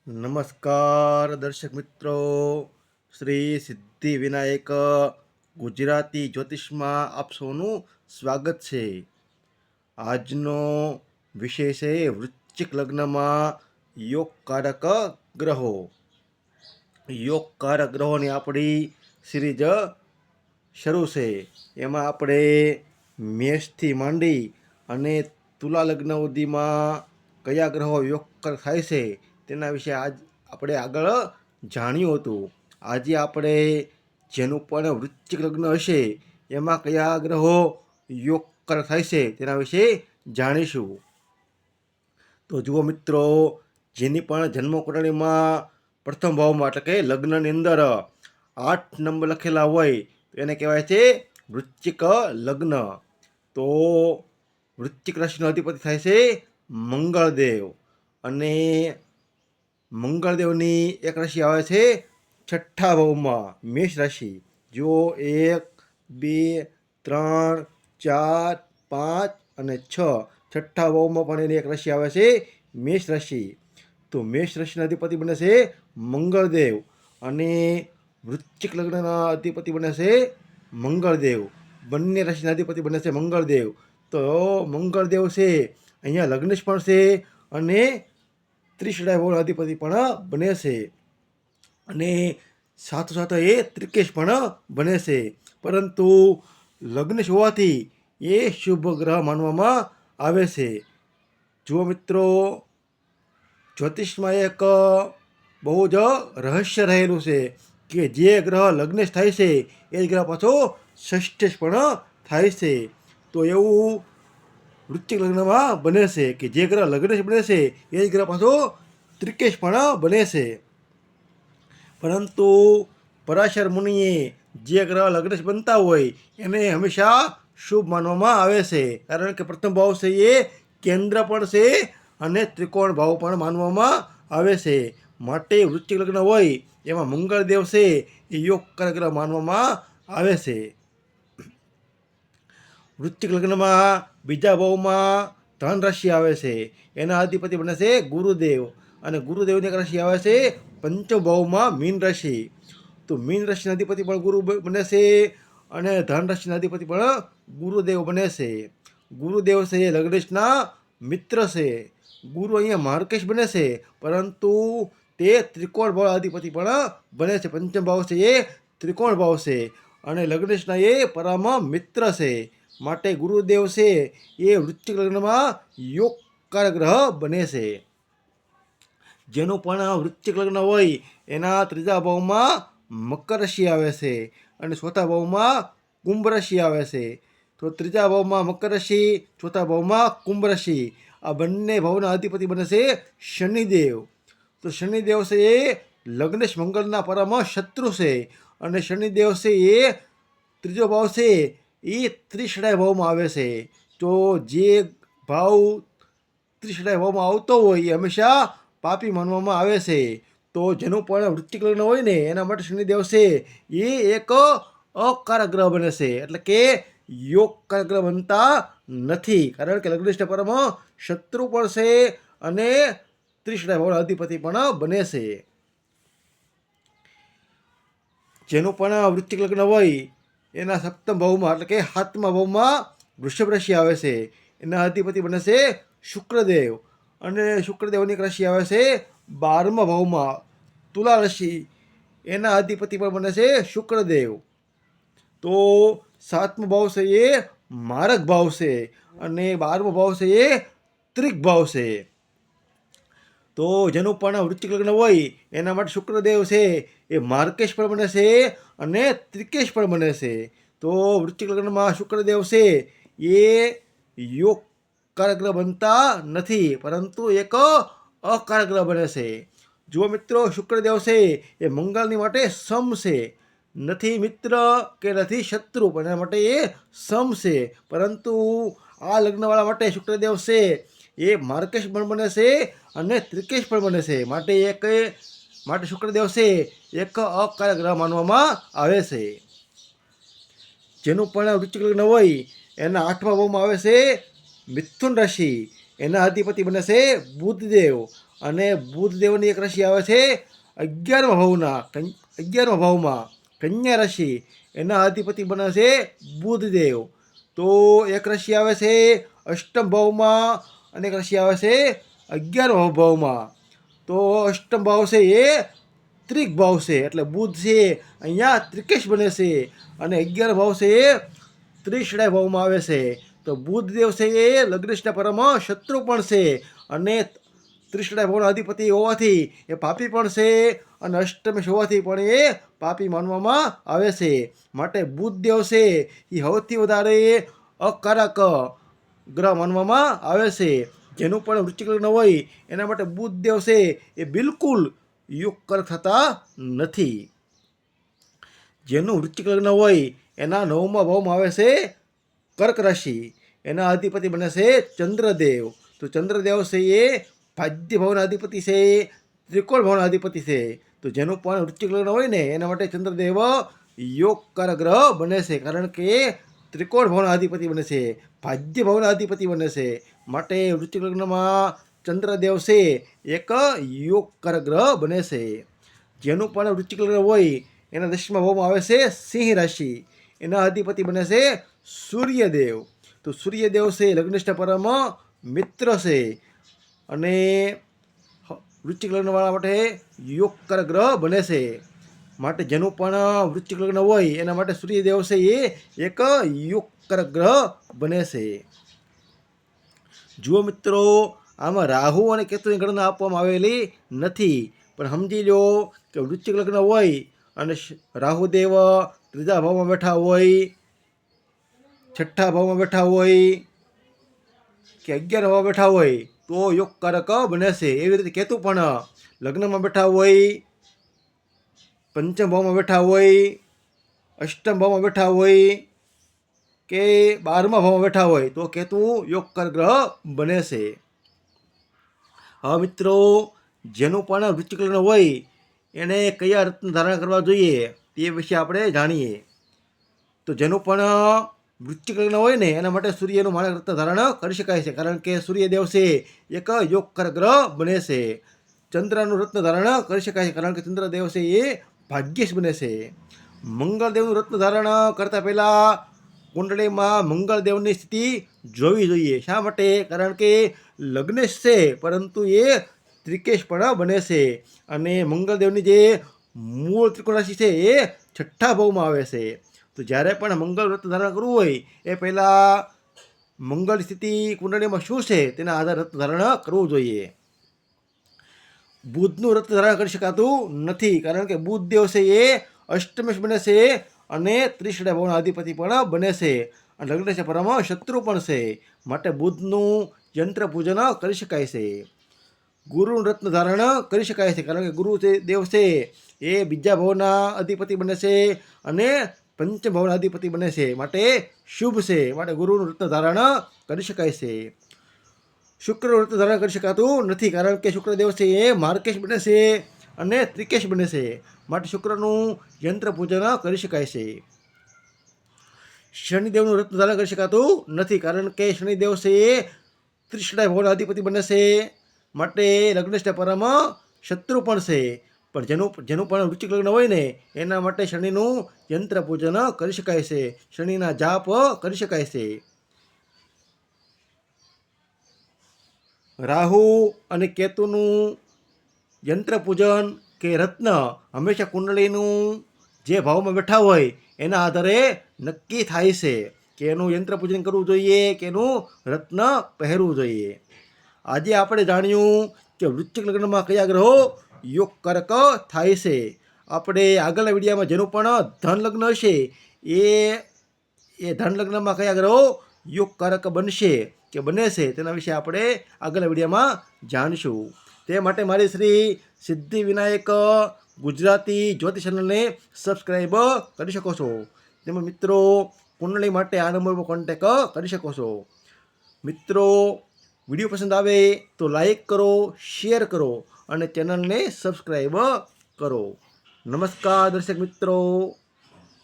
નમસ્કાર દર્શક મિત્રો, શ્રી સિદ્ધિ વિનાયક ગુજરાતી જ્યોતિષમાં આપ સૌનું સ્વાગત છે. આજનો વિષય છે વૃશ્ચિક લગ્નમાં યોગકારક ગ્રહો. યોગકારક ગ્રહોની આપણી સિરીઝ શરૂ છે. એમાં આપણે મેષથી માંડી અને તુલા લગ્ન સુધીમાં કયા ગ્રહો યોગકારક થાય છે તેના વિશે આજ આપણે આગળ જાણ્યું હતું. આજે આપણે જેનું પણ વૃશ્ચિક લગ્ન હશે એમાં કયા ગ્રહો યોગકારક થાય છે તેના વિશે જાણીશું. તો જુઓ મિત્રો, જેની પણ જન્મ કુંડળીમાં પ્રથમ ભાવમાં એટલે કે લગ્નની અંદર 8 નંબર લખેલા હોય તો એને કહેવાય છે વૃશ્ચિક લગ્ન. તો વૃશ્ચિક રાશિનો અધિપતિ થાય છે મંગળદેવ, અને મંગળદેવની એક રાશિ આવે છે છઠ્ઠા ભાવમાં મેષ રાશિ. જો 1, 2, 3, 4, 5 અને 6 છઠ્ઠા ભાવમાં પણ એની એક રાશિ આવે છે મેષ રાશિ. તો મેષ રાશિના અધિપતિ બને છે મંગળદેવ, અને વૃશ્ચિક લગ્નના અધિપતિ બને છે મંગળદેવ. બંને રાશિના અધિપતિ બને છે મંગળદેવ. તો મંગળદેવ છે અહીંયા લગ્નેશ પણ છે અને ત્રિશડા ભાવના અધિપતિ પણ બને છે, અને સાથોસાથ એ ત્રિકેશ પણ બને છે. પરંતુ લગ્નેશ હોવાથી એ શુભ ગ્રહ માનવામાં આવે છે. જુઓ મિત્રો, જ્યોતિષમાં એક બહુ જ રહસ્ય રહેલું છે કે જે ગ્રહ લગ્નેશ થાય છે એ જ ગ્રહ પાછો ષષ્ઠેશ પણ થાય છે. તો એવું વૃશ્ચિક લગ્નમાં બને છે કે જે ગ્રહ લગ્નેશ બને છે એ જ ગ્રહ પાછો ત્રિકેશ પણ બને છે. પરંતુ પરાશર મુનિએ જે ગ્રહ લગ્નેશ બનતા હોય એને હંમેશા શુભ માનવામાં આવે છે, કારણ કે પ્રથમ ભાવ છે એ કેન્દ્ર પણ છે અને ત્રિકોણ ભાવ પણ માનવામાં આવે છે. માટે વૃશ્ચિક લગ્ન હોય એમાં મંગળદેવ છે એ યોગકારક ગ્રહ માનવામાં આવે છે. વૃશ્ચિક લગ્નમાં બીજા ભાવમાં ધન રાશિ આવે છે, એના અધિપતિ બને છે ગુરુદેવ, અને ગુરુદેવની એક રાશિ આવે છે પંચમ ભાવમાં મીન રાશિ. તો મીન રાશિના અધિપતિ પણ ગુરુ બને છે અને ધન રાશિના અધિપતિ પણ ગુરુદેવ બને છે. ગુરુદેવ છે એ લગ્નેશના મિત્ર છે. ગુરુ અહીંયા માર્કેશ બને છે, પરંતુ તે ત્રિકોણ ભાવ અધિપતિ પણ બને છે. પંચમ ભાવ છે એ ત્રિકોણ ભાવ છે અને લગ્નેશના એ પરમ મિત્ર છે. માટે ગુરુદેવ છે એ વૃશ્ચિક લગ્નમાં યોગકારક ગ્રહ બને છે. જેનું પણ વૃશ્ચિક લગ્ન હોય એના ત્રીજા ભાવમાં મકર રાશિ આવે છે અને ચોથા ભાવમાં કુંભ રાશિ આવે છે. તો ત્રીજા ભાવમાં મકર રાશિ, ચોથા ભાવમાં કુંભ રાશિ, આ બંને ભાવના અધિપતિ બને છે શનિદેવ. તો શનિદેવ છે એ લગ્નેશ મંગળના પરમ શત્રુ છે, અને શનિદેવ છે એ ત્રીજો ભાવ છે એ ત્રિશડાય ભાવમાં આવે છે. તો જે ભાવ ત્રિશડાય ભાવમાં આવતો હોય એ હંમેશા પાપી માનવામાં આવે છે. તો જેનું પણ વૃશ્ચિક લગ્ન હોય ને એના માટે શનિદેવ છે એ એક અકારક ગ્રહ બને છે, એટલે કે યોગકારક ગ્રહ બનતા નથી, કારણ કે લગ્નેશના પરમ શત્રુ પણ છે અને ત્રિશડા ભાવના અધિપતિ પણ બને છે. જેનું પણ વૃશ્ચિક લગ્ન હોય એના સપ્તમ ભાવમાં એટલે કે સાતમા ભાવમાં વૃષભ રાશિ આવે છે. એના અધિપતિ બને છે શુક્રદેવ, અને શુક્રદેવની એક રાશિ આવે છે 12મા ભાવમાં તુલા રાશિ, એના અધિપતિ પણ બને છે શુક્રદેવ. તો 7મો ભાવ છે એ મારક ભાવ છે અને 12મો ભાવ છે એ ત્રિક ભાવ છે. તો જેનું પણ વૃશ્ચિક લગ્ન હોય એના માટે શુક્રદેવ છે એ માર્કેશ પણ બને છે અને ત્રિકેશ પણ બને છે. તો વૃશ્ચિક લગ્નમાં શુક્રદેવ છે એ યોગકારક ગ્રહ બનતા નથી, પરંતુ એક અકારક ગ્રહ બને છે. જો મિત્રો, શુક્રદેવ છે એ મંગળની માટે સમ છે, નથી મિત્ર કે નથી શત્રુ, પણ એના માટે એ સમ છે. પરંતુ આ લગ્નવાળા માટે શુક્રદેવ છે એ માર્કેશ પણ બને છે અને ત્રિકેશ પણ બને છે. માટે શુક્રદેવ છે એક અકારક ગ્રહ માનવામાં આવે છે. જેનું પણ વૃશ્ચિક લગ્ન હોય એના 8મા ભાવમાં આવે છે મિથુન રાશિ, એના અધિપતિ બને છે બુધદેવ, અને બુધદેવની એક રાશિ આવે છે 11મા ભાવમાં કન્યા રાશિ, એના અધિપતિ બને છે બુધદેવ. તો એક રાશિ આવે છે અષ્ટમ ભાવમાં અને એક રાશિ આવે છે 11મા ભાવમાં. તો અષ્ટમ ભાવ છે એ ત્રિક ભાવ છે, એટલે બુધ છે અહીંયા ત્રિકેશ બને છે, અને 11 ભાવ છે એ ત્રિશ્રાય ભાવમાં આવે છે. તો બુધદેવ છે એ લગ્નેશના પરમ શત્રુ પણ છે, અને ત્રિશ્રાય ભાવના અધિપતિ હોવાથી એ પાપી પણ છે, અને અષ્ટમેશ હોવાથી પણ એ પાપી માનવામાં આવે છે. માટે બુધદેવ છે એ સૌથી વધારે અકારક ગ્રહ માનવામાં આવે છે. જેનું પણ વૃશ્ચિક લગ્ન હોય એના માટે બુધદેવ છે એ બિલકુલ યોગકારક થતા નથી. જેનું વૃશ્ચિક લગ્ન હોય એના 9મા ભાવમાં આવે છે કર્ક રાશિ, એના અધિપતિ બને છે ચંદ્રદેવ. તો ચંદ્રદેવ છે એ ભાગ્ય ભાવના અધિપતિ છે, ત્રિકોણ ભાવના અધિપતિ છે. તો જેનું પણ વૃશ્ચિક લગ્ન હોય ને એના માટે ચંદ્રદેવ યોગકારક ગ્રહ બને છે, કારણ કે ત્રિકોણ ભાવના અધિપતિ બને છે, ભાગ્ય ભાવના અધિપતિ બને છે. માટે વૃશ્ચિક લગ્નમાં ચંદ્રદેવ છે એક યોગકારક ગ્રહ બને છે. જેનું પણ વૃશ્ચિક લગ્ન હોય એના 10મા ભાવમાં આવે છે સિંહ રાશિ, એના અધિપતિ બને છે સૂર્યદેવ. તો સૂર્યદેવ છે લગ્નેશના પરમ મિત્ર છે, અને વૃશ્ચિક લગ્નવાળા માટે યોગકારક ગ્રહ બને છે. માટે જેનું પણ વૃશ્ચિક લગ્ન હોય એના માટે સૂર્યદેવ છે એ એક યોગકારક ગ્રહ બને છે. જુઓ મિત્રો, આમાં રાહુ અને કેતુની ગણના આપવામાં આવેલી નથી, પણ સમજી લો કે વૃશ્ચિક લગ્ન હોય અને રાહુદેવ 3જા ભાવમાં બેઠા હોય, 6ઠ્ઠા ભાવમાં બેઠા હોય કે 11 ભાવમાં બેઠા હોય તો યોગકારક બને છે. એવી રીતે કેતુ પણ લગ્નમાં બેઠા હોય, પંચમ ભાવમાં બેઠા હોય, અષ્ટમ ભાવમાં બેઠા હોય કે 12મા ભાવમાં બેઠા હોય તો કેતુ યોગકારક ગ્રહ બને છે. હવે મિત્રો, જેનું પણ વૃશ્ચિક લગ્ન હોય એને કયા રત્ન ધારણ કરવા જોઈએ તે વિશે આપણે જાણીએ. તો જેનું પણ વૃશ્ચિક લગ્ન હોય ને એના માટે સૂર્યનું માણેક રત્ન ધારણ કરી શકાય છે, કારણ કે સૂર્યદેવ છે એક યોગકારક ગ્રહ બને છે. ચંદ્રનું રત્ન ધારણ કરી શકાય છે, કારણ કે ચંદ્રદેવ છે એ ભાગ્યેશ બને છે. મંગળદેવનું રત્ન ધારણ કરતા પહેલાં કુંડળીમાં મંગળદેવની સ્થિતિ જોવી જોઈએ. શા માટે? કારણ કે લગ્નેશ છે પરંતુ એ ત્રિકેશ પણ બને છે, અને મંગળદેવની જે મૂળ ત્રિકોણ રાશિ છે એ 6ઠ્ઠા ભાવમાં આવે છે. તો જ્યારે પણ મંગળ રત્ન ધારણ કરવું હોય એ પહેલાં મંગળ સ્થિતિ કુંડળીમાં શું છે તેના આધારે રત્ન ધારણ કરવું જોઈએ. બુધનું રત્ન ધારણ કરી શકાતું નથી, કારણ કે બુધ દેવ છે એ અષ્ટમેશ બને છે, અને ત્રિશ્રાય ભાવના અધિપતિ પણ બને છે, અને લગ્ન છે પરમ શત્રુ પણ છે. માટે બુધનું યંત્ર પૂજન કરી શકાય છે. ગુરુનું રત્ન ધારણ કરી શકાય છે, કારણ કે ગુરુ દેવ છે એ બીજા ભાવના અધિપતિ બને છે, અને પંચમ ભાવના અધિપતિ બને છે, માટે શુભ છે. માટે ગુરુનું રત્ન ધારણ કરી શકાય છે. શુક્રનું રત્ન ધારણ કરી શકાતું નથી, કારણ કે શુક્રદેવ છે એ માર્કેશ બને છે અને ત્રિકેશ બને છે. માટે શુક્રનું યંત્ર પૂજન કરી શકાય છે. શનિદેવનું રત્ન ધારણ કરી શકાતું નથી, કારણ કે શનિદેવ છે એ ત્રિશ્રાય ભાવના અધિપતિ બને છે, માટે લગ્નેશના પરમ શત્રુ પણ છે. પણ જેનું પણ વૃશ્ચિક લગ્ન હોય ને એના માટે શનિનું યંત્ર પૂજન કરી શકાય છે, શનિના જાપ કરી શકાય છે. રાહુ અને કેતુનું યંત્ર પૂજન કે રત્ન હંમેશા કુંડળીનું જે ભાવમાં બેઠા હોય એના આધારે નક્કી થાય છે કે એનું યંત્ર પૂજન કરવું જોઈએ કે એનું રત્ન પહેરવું જોઈએ. આજે આપણે જાણ્યું કે વૃશ્ચિક લગ્નમાં કયા ગ્રહો યોગકારક થાય છે. આપણે આગળના વિડીયોમાં જેનું પણ ધન લગ્ન હશે એ ધન લગ્નમાં કયા ગ્રહો યોગકારક બનશે કે બને છે તેના વિશે આપણે આગળના વિડીયોમાં જાણીશું. તે માટે મારી શ્રી સિદ્ધિ વિનાયક ગુજરાતી જ્યોતિષ ચેનલને સબસ્ક્રાઈબ કરી શકો છો. તેમાં મિત્રો કુંડળી માટે આ નંબર પર કોન્ટેક કરી શકો છો. મિત્રો, વિડીયો પસંદ આવે તો લાઈક કરો, શેર કરો અને ચેનલને સબસ્ક્રાઈબ કરો. નમસ્કાર દર્શક મિત્રો.